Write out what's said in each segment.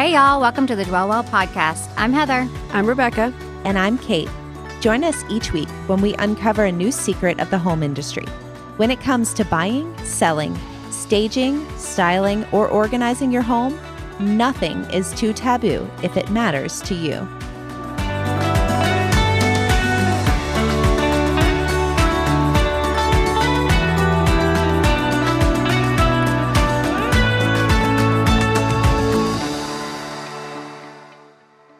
Hey, y'all. Welcome to the Dwell Well podcast. I'm Heather. I'm Rebecca. And I'm Kate. Join us each week when we uncover a new secret of the home industry. When it comes to buying, selling, staging, styling, or organizing your home, nothing is too taboo if it matters to you.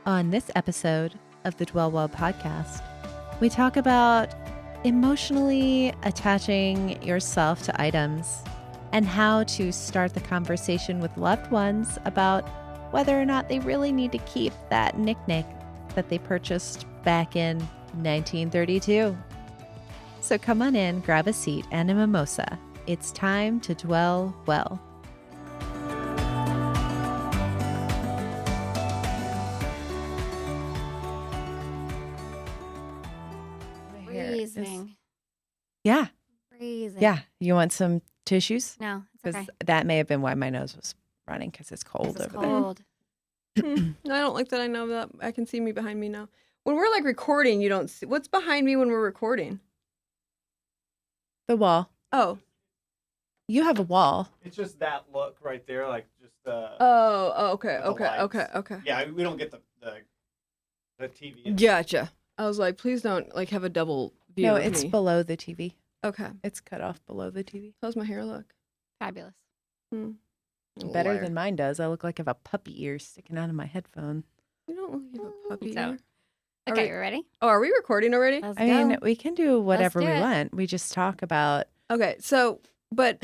On this episode of the Dwell Well podcast, we talk about emotionally attaching yourself to items and how to start the conversation with loved ones about whether or not they really need to keep that knick-knack that they purchased back in 1932. So come on in, grab a seat and a mimosa. It's time to dwell well. Freezing. Yeah. Freezing. Yeah. You want some tissues? No, it's Because okay. that may have been why my nose was running, because it's cold It's over cold. I don't like that I know that. I can see me behind me now. When we're like recording, you don't see. What's behind me when we're recording? there. The wall. Oh. You have a wall. It's just that look right there, like just Okay. the Okay. lights. Okay. Yeah, we don't get the TV. Gotcha. I was like, please don't like have a double view No, of it's me. below the TV. Okay. It's cut off below the TV. How's my hair look? Fabulous. Better Liar. than mine does. I look like I have a puppy ear sticking out of my headphone. You don't look like you have a puppy So- ear. Okay, you ready? Oh, are we recording already? Let's I go. mean, we can do whatever do we it. want. We just talk about. Okay. So, but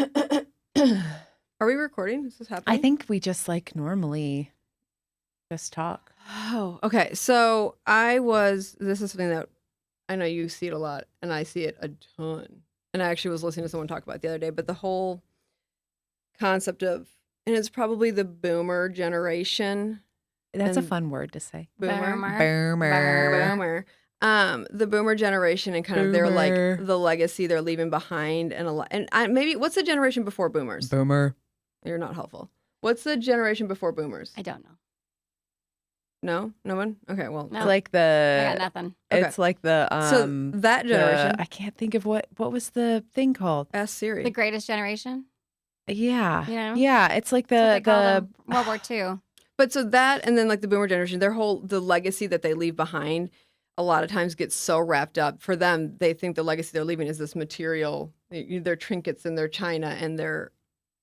are we recording? Is this happening? I think we just like normally just talk. Oh, okay. So this is something that I know you see it a lot and I see it a ton. And I actually was listening to someone talk about it the other day, but the whole concept of, and it's probably the boomer generation. That's a And- fun word to say. Boomer. Boomer. The boomer generation and kind of their like Boomer. the legacy they're leaving behind and a lot. And maybe what's the generation before boomers? Boomer. You're not helpful. What's the generation before boomers? I don't know. No one. Okay, well, No. It's like I got the. nothing. It's like the. so that generation. I can't think of what was the thing called. Ask Siri. The greatest generation? Yeah. You know? Yeah. It's like That's what they call the them. World War II. But so that, and then like the boomer generation, the legacy that they leave behind a lot of times gets so wrapped up. For them, they think the legacy they're leaving is this material, their trinkets and their china and their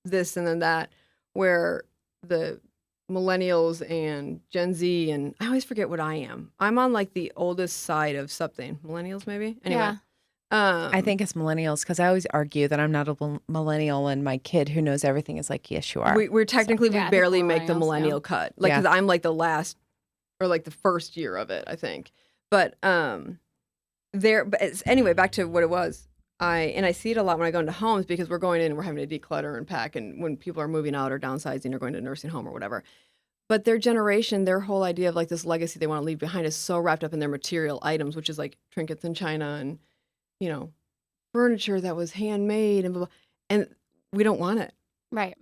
this and then that, where the millennials and Gen Z, and I always forget what I am. I'm on like the oldest side of something. Millennials, maybe? Anyway. Yeah. I think it's millennials, because I always argue that I'm not a millennial, and my kid who knows everything is like, yes, you are. We're technically, Yeah, I we think barely we're make the millennials, millennial yeah. cut. Like, Yeah. because I'm like the last or like the first year of it, I think. But anyway, back to what it was. I see it a lot when I go into homes because we're going in and we're having to declutter and pack, and when people are moving out or downsizing or going to a nursing home or whatever. But their generation, their whole idea of like this legacy they want to leave behind is so wrapped up in their material items, which is like trinkets and china and, you know, furniture that was handmade and blah, blah. And we don't want it. Right.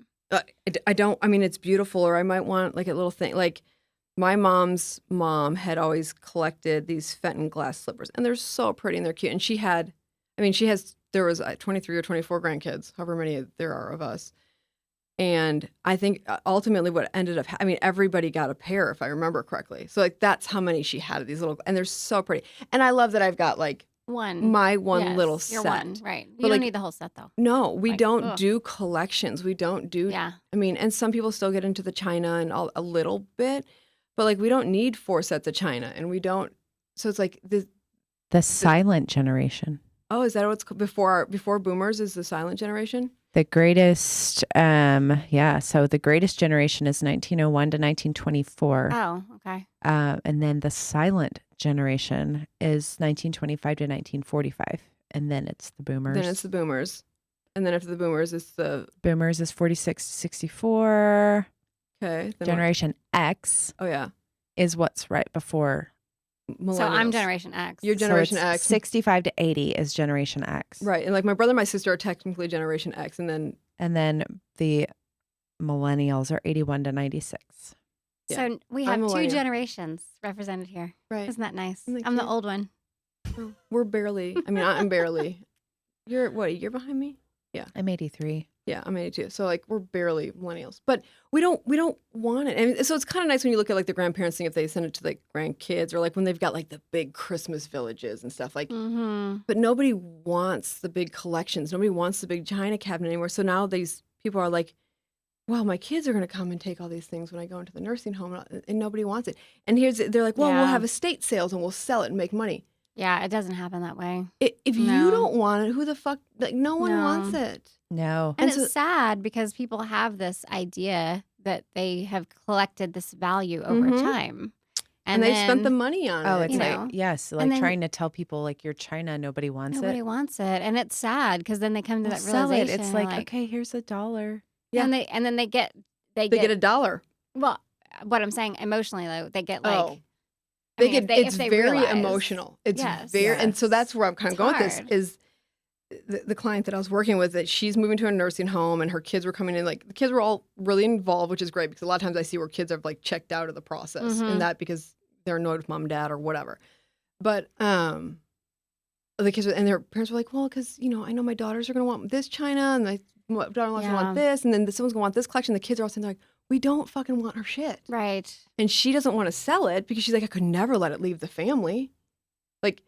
I don't, I mean, it's beautiful, or I might want like a little thing. Like my mom's mom had always collected these Fenton glass slippers, and they're so pretty and they're cute. And there was 23 or 24 grandkids, however many there are of us. And I think ultimately what ended up, everybody got a pair, if I remember correctly. So like, that's how many she had of these little, and they're so pretty. And I love that I've got like my one Yes, little your set. one. Right. You But, don't like, need the whole set, though. No, we Like, don't ugh. do collections. We don't do, Yeah. and some people still get into the china and a little bit, but like we don't need 4 sets of china, and we don't, so it's like this. the silent generation. Oh, is that what's before boomers is the silent generation? The greatest, so the greatest generation is 1901 to 1924. Oh, okay. And then the silent generation is 1925 to 1945. And then it's the boomers. Then it's the boomers. And then after the boomers, it's the, boomers is 46 to 64. okay. Then what? Generation X Oh, yeah. is what's right before. Millennials. So I'm Generation X. You're Generation so it's X. 65 to 80 is Generation X. Right. And like my brother and my sister are technically Generation X. And then And then the millennials are 81 to 96. Yeah. So we I'm have two millennial. generations represented here. Right. Isn't that nice? Isn't that I'm the cute? old one. Oh, we're barely. I mean, I'm barely. You're what? A year behind me? I'm 83. Yeah, I'm 82. So like we're barely millennials, but we don't want it. And so it's kind of nice when you look at like the grandparents thing if they send it to like grandkids or like when they've got like the big Christmas villages and stuff like. Mm-hmm. But nobody wants the big collections. Nobody wants the big china cabinet anymore. So now these people are like, well, my kids are going to come and take all these things when I go into the nursing home, and nobody wants it. And they're like, well, we'll Yeah. have estate sales and we'll sell it and make money. Yeah, it doesn't happen that way. If you No. don't want it, who the fuck? Like, no one No. wants it. No. And And it's sad because people have this idea that they have collected this value over Mhm. time. And they've spent the then money on Oh, it. it's you like, know. yes, like And then- trying to tell people like you're China, nobody wants nobody it. wants it. And it's sad because then they come to Well, that sell it. realization. It's they're like, okay, here's $1. Yeah. And then they get They get $1. well, what I'm saying emotionally though, they get like Oh. I mean, if It's if they very realize- emotional. It's Yes. very, and so Yes. that's where I'm kind of It's going with this hard. is the client that I was working with that she's moving to a nursing home and her kids were coming in, like the kids were all really involved, which is great because a lot of times I see where kids have like checked out of the process Mhm. and that because they're annoyed with mom and dad or whatever. But the kids and their parents were like, well, because I know my daughters are going to want this china and my daughter-in-law's going to want this and then someone's going to want this collection. The kids are all sitting there like, we don't fucking want her shit. right. And she doesn't want to sell it because she's like, I could never let it leave the family. Like,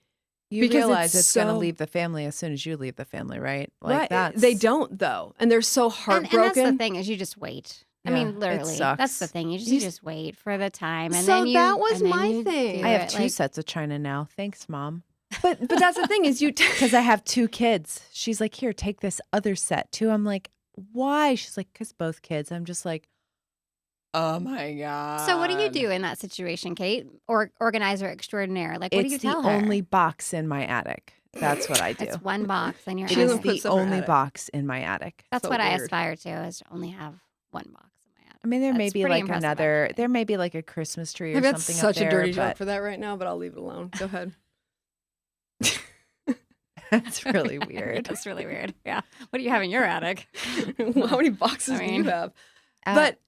You because realize it's it's going to so- leave the family as soon as you leave the family, right? Like right. that's They don't though. And they're so And heartbroken. that's the thing is you just wait. I Yeah, mean, it literally, that's the sucks. thing. You You just wait for the time, and So then you. that was and then my you thing. do I have it, 2 like- sets of China now. Thanks, Mom. But that's the thing is you Because I have 2 kids. She's like, here, take this other set too. I'm like, why? She's like, because both kids. I'm just like, oh my God. So what do you do in that situation, Kate? Or organizer extraordinaire? Like, what do you It's tell the her? only box in my attic. That's what I do. It's one box, and you're It She is doesn't put the stuff in her only attic. box in my attic. That's so what I weird. aspire to is to only have one box in my attic. I mean, there may That's be pretty like impressive, another, actually. there may be like a Christmas tree or I've got something such up there, a dirty joke but for that right now, but I'll leave it alone. Go ahead. that's really weird. That's really weird. Yeah. What do you have in your attic? How many boxes I do mean, you have? Uh, But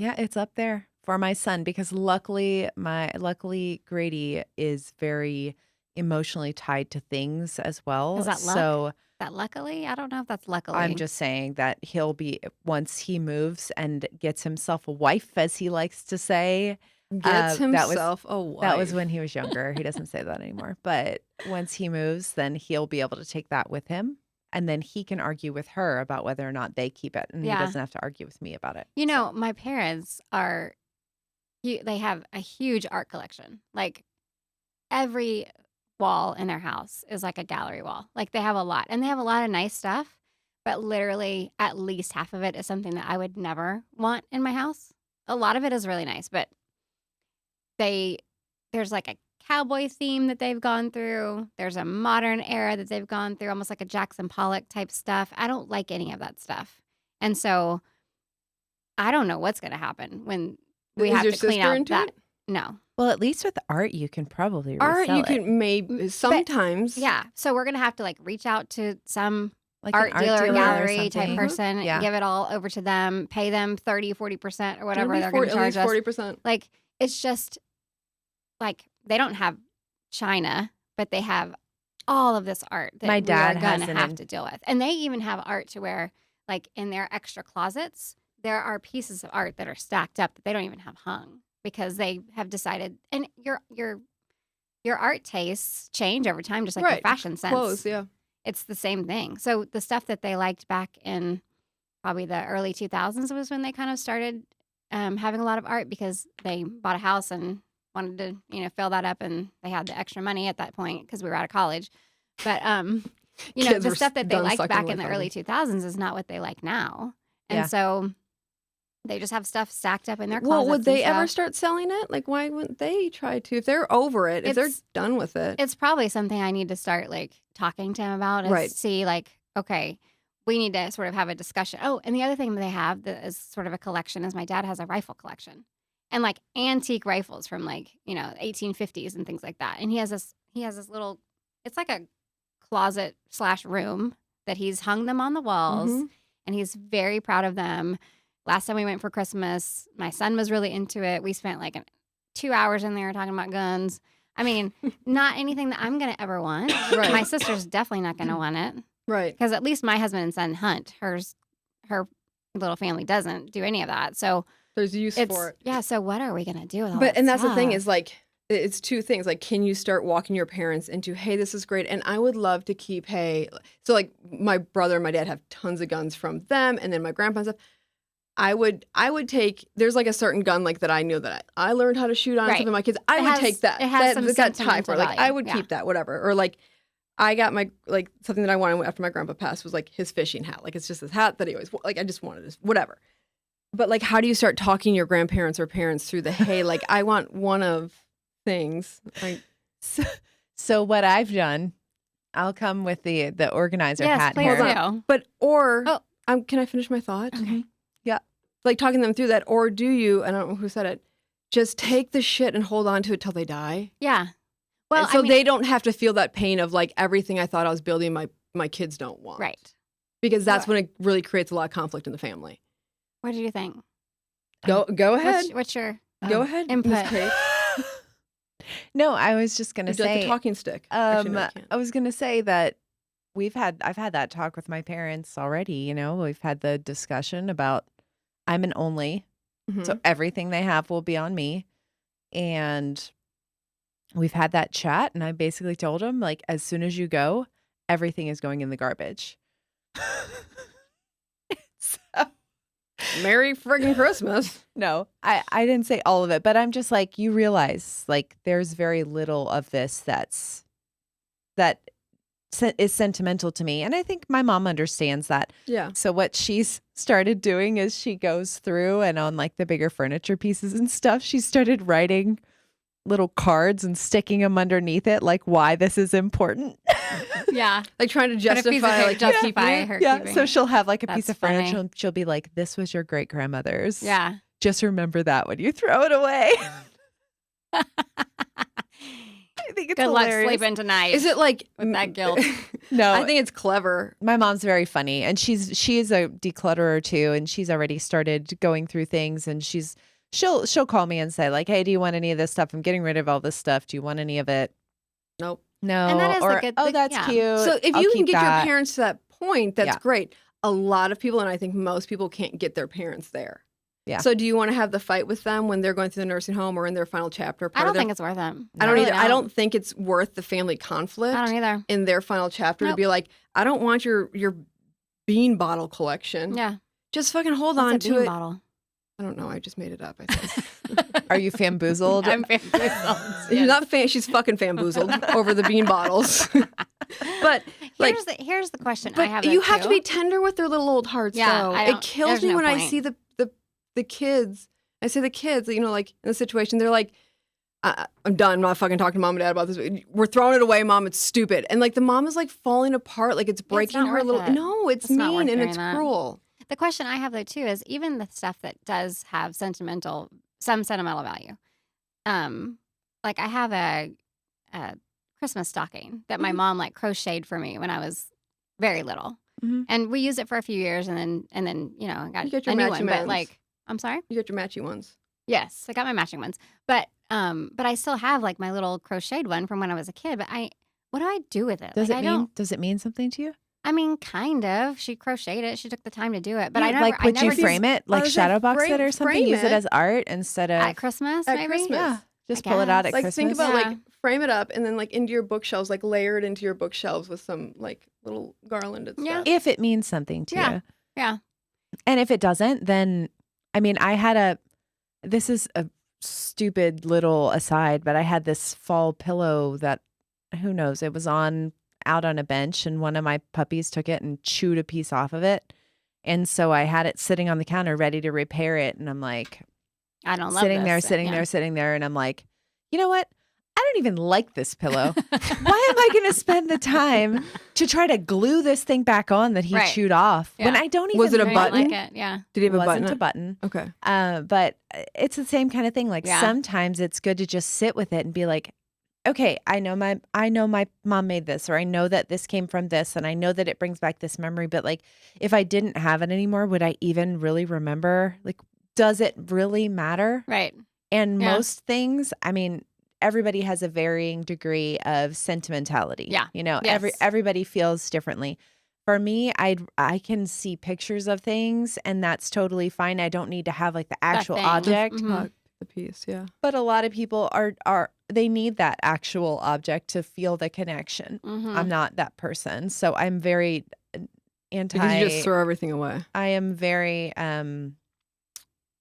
yeah, it's up there for my son because luckily Grady is very emotionally tied to things as well. Is that luck? So That luckily? I don't know if that's luckily. I'm just saying that he'll be once he moves and gets himself a wife, as he likes to say. gets that was- himself a wife. That was when he was younger. He doesn't say that anymore. But once he moves, then he'll be able to take that with him. And then he can argue with her about whether or not they keep it. And Yeah. he doesn't have to argue with me about it. You know, my parents they have a huge art collection. Like every wall in their house is like a gallery wall. Like they have a lot. And they have a lot of nice stuff, but literally at least half of it is something that I would never want in my house. A lot of it is really nice, but there's like a cowboy theme that they've gone through. There's a modern era that they've gone through, almost like a Jackson Pollock type stuff. I don't like any of that stuff. And so I don't know what's going to happen when we Is have your to clean sister out into that. it? No. Well, at least with art, you can probably Art, resell you it. can maybe sometimes. Yeah. So we're going to have to like reach out to some Like an art dealer, or gallery type something. person, Yeah. give it all over to them, pay them 30, 40% or whatever they're going to at charge least us. 40%. Like, it's just like they don't have China, but they have all of this art that My dad we are going has to an have in- to deal with. And they even have art to where, like, in their extra closets, there are pieces of art that are stacked up that they don't even have hung because they have decided. And your art tastes change over time, just like your Right. fashion sense. Clothes, yeah. It's the same thing. So the stuff that they liked back in probably the early 2000s was when they kind of started having a lot of art because they bought a house and wanted to, fill that up, and they had the extra money at that point because we were out of college. But Kids the were stuff that they done liked sucking back away in the from early them. 2000s is not what they like now. And Yeah. so they just have stuff stacked up in their Well, closets. would they and ever stuff. start selling it? Like, why wouldn't they try to? If they're over it, if they're It's- done with it. It's probably something I need to start like talking to him about. Is Right. See, like, okay, we need to sort of have a discussion. Oh, and the other thing they have that is sort of a collection is my dad has a rifle collection, and like antique rifles from like 1850s and things like that. And he has this little. It's like a closet / room that he's hung them on the walls, Mhm. and he's very proud of them. last time we went for Christmas, my son was really into it. We spent like 2 hours in there talking about guns. I mean, not anything that I'm going to ever want. Right. My sister's definitely not going to want it. Right. Because at least my husband and son hunt. Her little family doesn't do any of that. So There's use for it. Yeah, so what are we going to do with all that And that's the thing stuff? is like, it's two things. Like, can you start walking your parents into, hey, this is great. And I would love to keep, hey, so like my brother and my dad have tons of guns from them. And then my grandpa and stuff. I would take, there's like a certain gun like that I knew that I learned how to shoot on Right. some of my kids. I would take that. It has some That's got time sentimental for it. Like, I value. would Yeah. keep that, whatever. Or like, I got my, like, something that I wanted after my grandpa passed was like his fishing hat. Like, it's just this hat that he always, like, I just wanted this, whatever. But like, how do you start talking your grandparents or parents through the, hey, like, I want one of things. Like, So what I've done, I'll come with the organizer Yes, hat please here. do. but, or, Oh. can I finish my thought? Okay. Yeah. Like talking them through that, or do you, I don't know who said it, just take the shit and hold on to it till they die? Yeah. Well, And so I mean, they don't have to feel that pain of like everything I thought I was building my kids don't want. right. Because that's when it really creates a lot of conflict in the family. What do you think? Go ahead. What's your Go ahead. input? Miss Kate. No, I was just gonna Would you like say. a talking stick? Actually, no, I can't. I was gonna say that I've had that talk with my parents already. You know, we've had the discussion about I'm an only, Mhm. so everything they have will be on me, and we've had that chat. And I basically told them like, as soon as you go, everything is going in the garbage. So, Merry friggin' Christmas. no, I didn't say all of it, but I'm just like, you realize like there's very little of this that is sentimental to me. And I think my mom understands that. Yeah. So what she's started doing is she goes through and on like the bigger furniture pieces and stuff, she started writing little cards and sticking them underneath it, like why this is important. Yeah. Like trying to But a piece of justify, it like, justify keeping it. her Yeah. keeping So it. she'll have like a piece That's of furniture funny. and she'll be like, this was your great grandmother's. Yeah. Just remember that when you throw it away. I think it's Good luck hilarious. sleeping tonight. Is it like With that guilt. No, I think it's clever. my mom's very funny, and she is a declutterer too, and she's already started going through things, and she'll call me and say like, hey, do you want any of this stuff? I'm getting rid of all this stuff. Do you want any of it? Nope. No. And that is or the good oh, thing, that's yeah. cute. So if I'll you can keep get that. your parents to that point, that's Yeah. great. A lot of people, and I think most people, can't get their parents there. Yeah. So do you want to have the fight with them when they're going through the nursing home or in their final chapter? I don't think it's worth it. I don't really either. I don't think it's worth the family conflict I don't either. in their final chapter to Nope. be like, I don't want your bean bottle collection. Yeah. Just fucking hold What's on a to bean it. bottle? I don't know. I just made it up. I think. Are you famboozled? I'm bamboozled. She's not she's fucking famboozled over the bean bottles. But like, Here's the question I but have. you though, have to too. be tender with their little old hearts. Yeah, though. I It don't- kills there's me no when I point. see the kids. I say the kids, you know, like in the situation, they're like, I'm done. I'm not fucking talking to mom and dad about this. We're throwing it away, mom. It's stupid. And like the mom is like falling apart. Like it's breaking not her worth little. it. No, it's It's not mean worth and doing it's that. cruel. The question I have though too is even the stuff that does have some sentimental value. Like I have a Christmas stocking that my mom like crocheted for me when I was very little, Mhm. and we used it for a few years, and then I got You get your a new matchy one. mans. But like, I'm sorry. You get your matchy ones. Yes, I got my matching ones, but I still have like my little crocheted one from when I was a kid. But what do I do with it? Does Like, does it mean something to you? I mean, kind of. She crocheted it. She took the time to do it. But Yeah, I never. like I would never you frame it, like was shadow like, box it or something? frame Use it it. as art instead of at Christmas? At Maybe. Christmas. yeah. Just I pull it out guess. at Like Christmas. think about Yeah. like frame it up and then like into your bookshelves, like layered into your bookshelves with some like little garlanded Yeah. stuff. if it means something to Yeah. you. Yeah. And if it doesn't, then I mean, this is a stupid little aside, but I had this fall pillow that who knows, it was out on a bench and one of my puppies took it and chewed a piece off of it. And so I had it sitting on the counter ready to repair it. And I'm like, I don't love sitting this. there, sitting there. And I'm like, you know what? I don't even like this pillow. Why am I going to spend the time to try to glue this thing back on that he Right. chewed off when Yeah. I don't even Was it a I don't button? like it. Yeah. Did he have a wasn't button? a button. Okay. But it's the same kind of thing. Like Yeah. sometimes it's good to just sit with it and be like, okay, I know my mom made this, or I know that this came from this, and I know that it brings back this memory, but like if I didn't have it anymore, would I even really remember? Like, does it really matter? Right. And Yeah. most things, I mean, everybody has a varying degree of sentimentality. Yeah. You know, Yes. everybody feels differently. For me, I can see pictures of things, and that's totally fine. I don't need to have like the actual thing. object. Mhm. The piece, yeah. But a lot of people are they need that actual object to feel the connection. Mhm. I'm not that person. So I'm very anti. Because you just throw everything away. I am very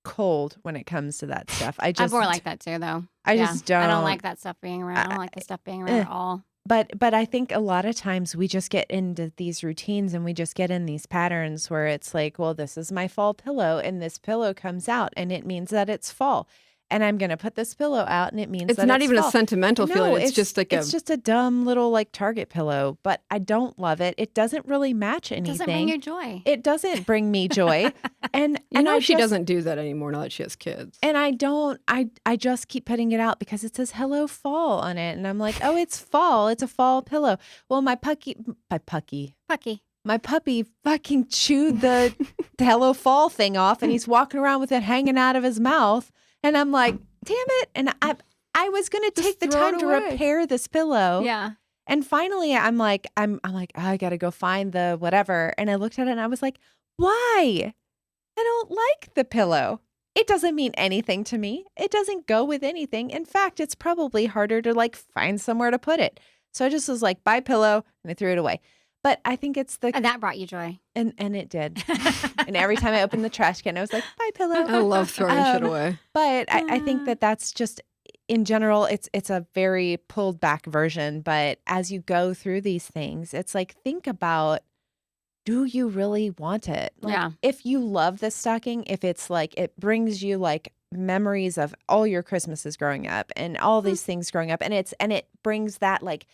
cold when it comes to that stuff. I'm more like that too, though. I Yeah. just don't. I don't like that stuff being around. I don't like the stuff being around at all. But I think a lot of times we just get into these routines and we just get in these patterns where it's like, well, this is my fall pillow, and this pillow comes out and it means that it's fall. And I'm going to put this pillow out and it means It's that not it's even fall. a sentimental No, feeling. It's just like it's just a dumb little like Target pillow, but I don't love it. It doesn't really match It anything. doesn't bring you joy. It doesn't bring me joy. And she doesn't do that anymore now that she has kids. And I don't, I just keep putting it out because it says hello fall on it. And I'm like, oh, it's fall. It's a fall pillow. Well, my puppy fucking chewed the hello fall thing off, and he's walking around with it hanging out of his mouth. And I'm like, damn it. And I was going to take the throw time it to away. repair this pillow. Yeah. And finally I'm like, oh, I got to go find the whatever. And I looked at it and I was like, why? I don't like the pillow. It doesn't mean anything to me. It doesn't go with anything. In fact, it's probably harder to like find somewhere to put it. So I just was like, buy pillow, and I threw it away. But I think it's the And that brought you joy. and it did. And every time I opened the trash can, I was like, bye pillow. I love throwing shit away. But I think that that's just in general, it's a very pulled back version. But as you go through these things, it's like, think about, do you really want it? Like, Yeah. if you love this stocking, if it's like, it brings you like memories of all your Christmases growing up and all these things growing up, and it brings that like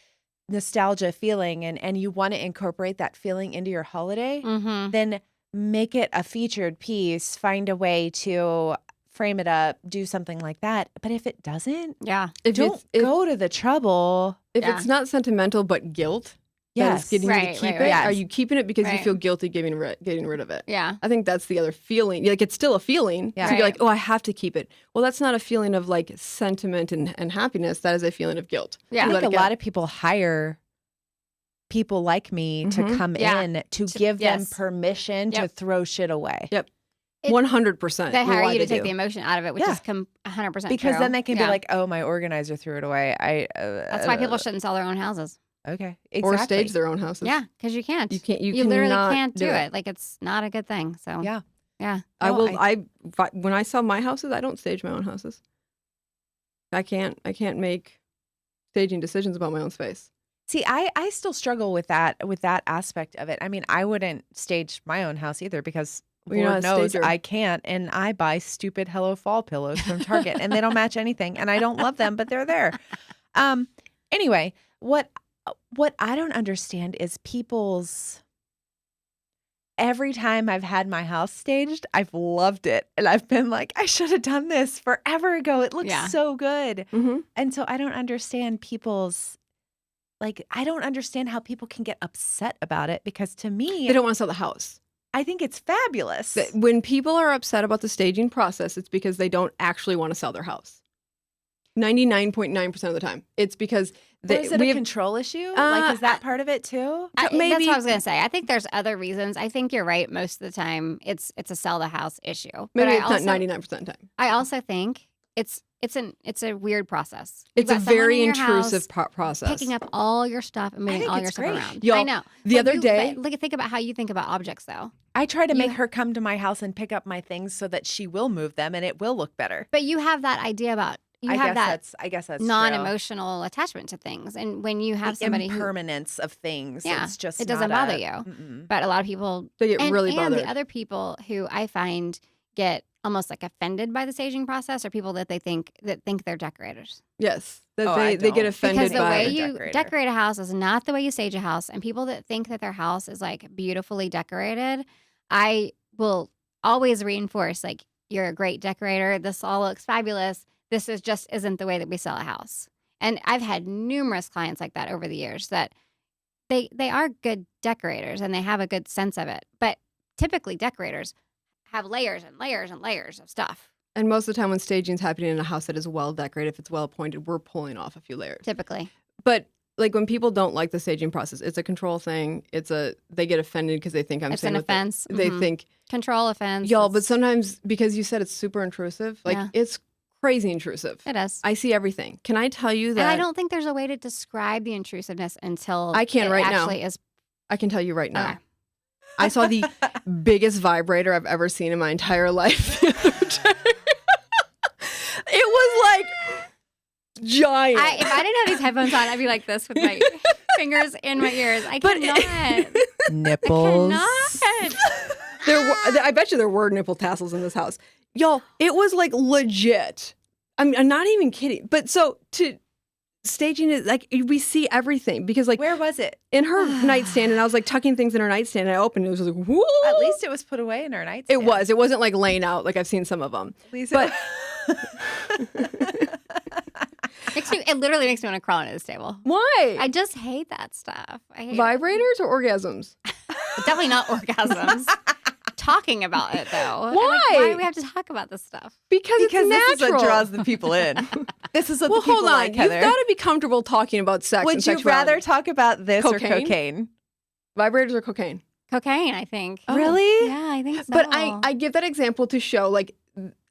nostalgia feeling, and you want to incorporate that feeling into your holiday, Mm-hmm. then make it a featured piece, find a way to frame it up, do something like that. But if it doesn't, Yeah. don't go to the trouble. If Yeah. it's not sentimental but guilt, that Yes. is getting you Right, to keep right, it. right. Are you keeping it because you Right. feel guilty getting rid of it? Yeah. I think that's the other feeling. Like, it's still a feeling. Yeah. So you're Right. like, oh, I have to keep it. Well, that's not a feeling of like sentiment and happiness. That is a feeling of guilt. Yeah. I You think let a it go. lot of people hire people like me to Mhm. come Yeah. in to give them yes. permission to Yep. throw shit away. Yep. It- 100%. They hire why you to they take do. the emotion out of it, which Yeah. is 100% Because true. then they can Yeah. be like, "Oh, my organizer threw it away." That's why people shouldn't sell their own houses. Okay, Or exactly. stage their own houses. Yeah, because you can't. You can't. You literally cannot can't do it. it. Like, it's not a good thing. So Yeah. yeah. I No, will. When I sell my houses, I don't stage my own houses. I can't make staging decisions about my own space. See, I still struggle with that aspect of it. I mean, I wouldn't stage my own house either because Well, you're Lord not a knows stager. I can't, and I buy stupid Hello Fall pillows from Target, and they don't match anything, and I don't love them, but they're there. Anyway, what I don't understand is people's. Every time I've had my house staged, I've loved it, and I've been like, I should have done this forever ago. It looks Yeah. so good, Mm-hmm. and so I don't understand people's. Like, I don't understand how people can get upset about it because to me, They don't want to sell the house. I think it's fabulous. When people are upset about the staging process, it's because they don't actually want to sell their house. 99.9% of the time, it's because Or is it a control issue? Like, is that part of it too? That's maybe- what I was gonna say. I think there's other reasons. I think you're right. Most of the time, it's a sell the house issue. maybe but it's not 99% of the time. I also think it's a weird process. It's You've a got someone very in your intrusive house process. picking up all your stuff and moving think all it's your stuff great. around. Y'all, I know. the But other day- think about how you think about objects, though. I try to You- make her come to my house and pick up my things so that she will move them and it will look better. But you have that idea about you I have that guess that's true. non-emotional attachment to things, and when you have The somebody who, impermanence of things. Yeah, It's just it doesn't not bother a- you. Mm-mm. but a lot of people They get really and bothered. the other people who I find get almost like offended by the staging process are people that think they're decorators. Yes, that Oh, I they get don't. offended Because the by way a you decorator. decorate a house is not the way you stage a house. And people that think that their house is like beautifully decorated, I will always reinforce, like, you're a great decorator. This all looks fabulous. This isn't the way that we sell a house. And I've had numerous clients like that over the years that they are good decorators and they have a good sense of it. But typically decorators have layers and layers and layers of stuff. And most of the time when staging's happening in a house that is well decorated, if it's well appointed, we're pulling off a few layers. Typically. But like when people don't like the staging process, it's a control thing. They get offended because they think I'm It's saying an offense. They think Control offense. y'all, but sometimes because you said it's super intrusive, like Yeah. it's crazy intrusive. It is. I see everything. Can I tell you that? And I don't think there's a way to describe the intrusiveness until I can it right now. actually is. I can tell you right now. Okay. I saw the biggest vibrator I've ever seen in my entire life the other day. It was like giant. If I didn't have these headphones on, I'd be like this with my fingers in my ears. I cannot. Nipples. I cannot. I bet you there were nipple tassels in this house. Y'all, it was like legit. I'm not even kidding. But so to staging it, like we see everything because like Where was it? in her nightstand, and I was like tucking things in her nightstand, and I opened it. It was like, whoa. At least it was put away in our nightstand. It was. It wasn't like laying out like I've seen some of them. At least But It literally makes me want to crawl under this table. why? I just hate that stuff. I hate Vibrators or orgasms? it. Definitely not orgasms. Talking about it though. Why? Why do we have to talk about this stuff? Because this it's natural. is what draws the people in. This is what Well, the people hold on. like, You've Heather. got to be comfortable talking about sex. Would and you sexuality. rather talk about this or Cocaine? cocaine? Vibrators or cocaine? Cocaine, I think. Really? Yeah, I think so. But I give that example to show, like,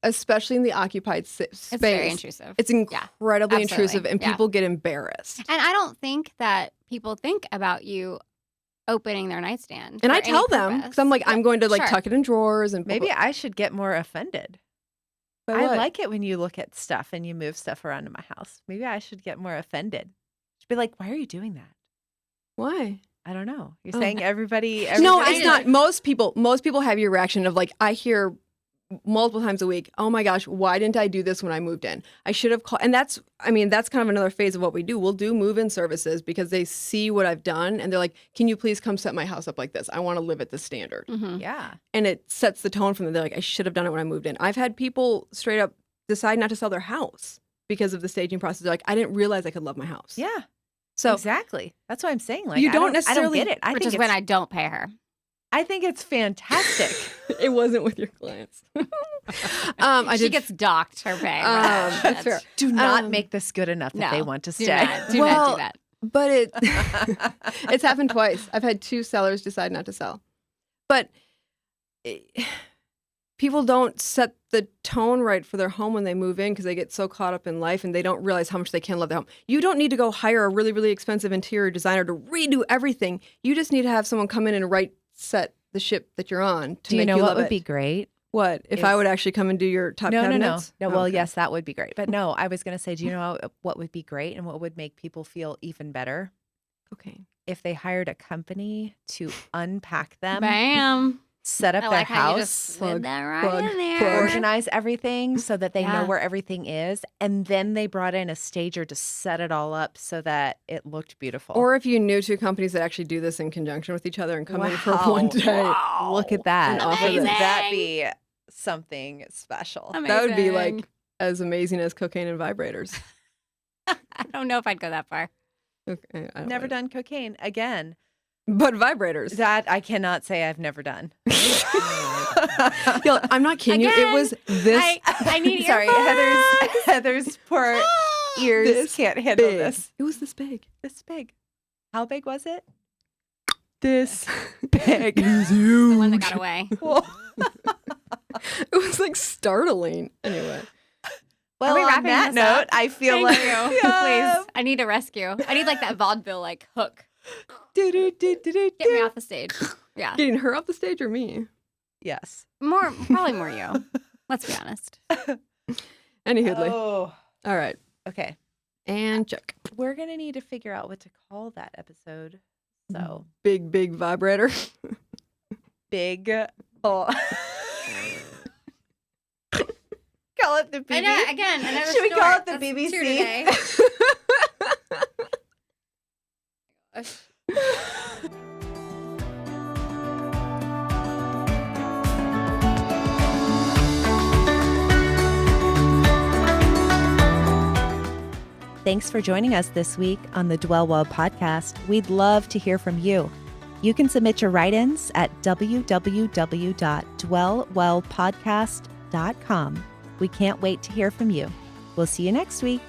especially in the occupied space, it's very intrusive. it's incredibly absolutely. intrusive, and Yeah. people get embarrassed. And I don't think that people think about you opening their nightstand. And for I tell any them, purpose. because I'm like, I'm going to like Sure. tuck it in drawers and Maybe I should get more offended. By I what? like it when you look at stuff and you move stuff around in my house. Maybe I should get more offended. Should be like, why are you doing that? Why? I don't know. You're Oh. saying everybody No, I it's know. not. Most people have your reaction of like, I hear multiple times a week, oh my gosh, why didn't I do this when I moved in? I should have called. And that's kind of another phase of what we do. We'll do move-in services because they see what I've done and they're like, can you please come set my house up like this? I want to live at this standard. Mhm. Yeah. And it sets the tone for them. They're like, I should have done it when I moved in. I've had people straight up decide not to sell their house because of the staging process. They're like, I didn't realize I could love my house. Yeah. So exactly. That's what I'm saying. Like You I don't I necessarily- don't get it. I Which think is when I don't pay her. I think it's fantastic. it wasn't with your clients. She gets docked her pay. That's fair. Do not Um, make this good enough that no, they want to Do stay. not do Well, that. But it's happened twice. I've had 2 sellers decide not to sell. But people don't set the tone right for their home when they move in because they get so caught up in life and they don't realize how much they can love their home. You don't need to go hire a really, really expensive interior designer to redo everything. You just need to have someone come in and set the ship that you're on to Do you make know you what love would it. be great? What? If I is- would actually come and do your top No. cabinets? No, Oh, well, okay. yes, that would be great. But no, I was going to say, do you know what would be great and what would make people feel even better? Okay. If they hired a company to unpack them, Bam. set up I their like how you house, just slid that right plug, in there. plug. organize everything so that they know Yeah. where everything is. And then they brought in a stager to set it all up so that it looked beautiful. Or if you knew 2 companies that actually do this in conjunction with each other and come in for Wow. one day. Look at that. And offer Wouldn't this. that be something special? That would be Amazing. like as amazing as cocaine and vibrators. I don't know if I'd go that far. Okay, I don't Never like- done cocaine again. But vibrators. That I cannot say I've never done. Yo, I'm not kidding you. It Again, was this I need Sorry, earplugs. Heather's poor ears This can't handle big. this. It was this big. This big. How big was it? This big. It was The one that huge. got away. It was like startling. Anyway. Well, we on wrapping that this note, up? I feel Thank like you. Please. I need a rescue. I need like that vaudeville like hook. Get me off the stage. Yeah. Getting her off the stage or me? Yes. Probably more you. Let's be honest. Any Hoodley. Oh. All right. Okay. And check. We're gonna need to figure out what to call that episode. So Big, big vibrator. big. Oh. Call it the BB. I know, again, another Should we call snort. it the That's BBC? 2 today. Thanks for joining us this week on the Dwell Well podcast. We'd love to hear from you. You can submit your write-ins at www.dwellwellpodcast.com. We can't wait to hear from you. We'll see you next week.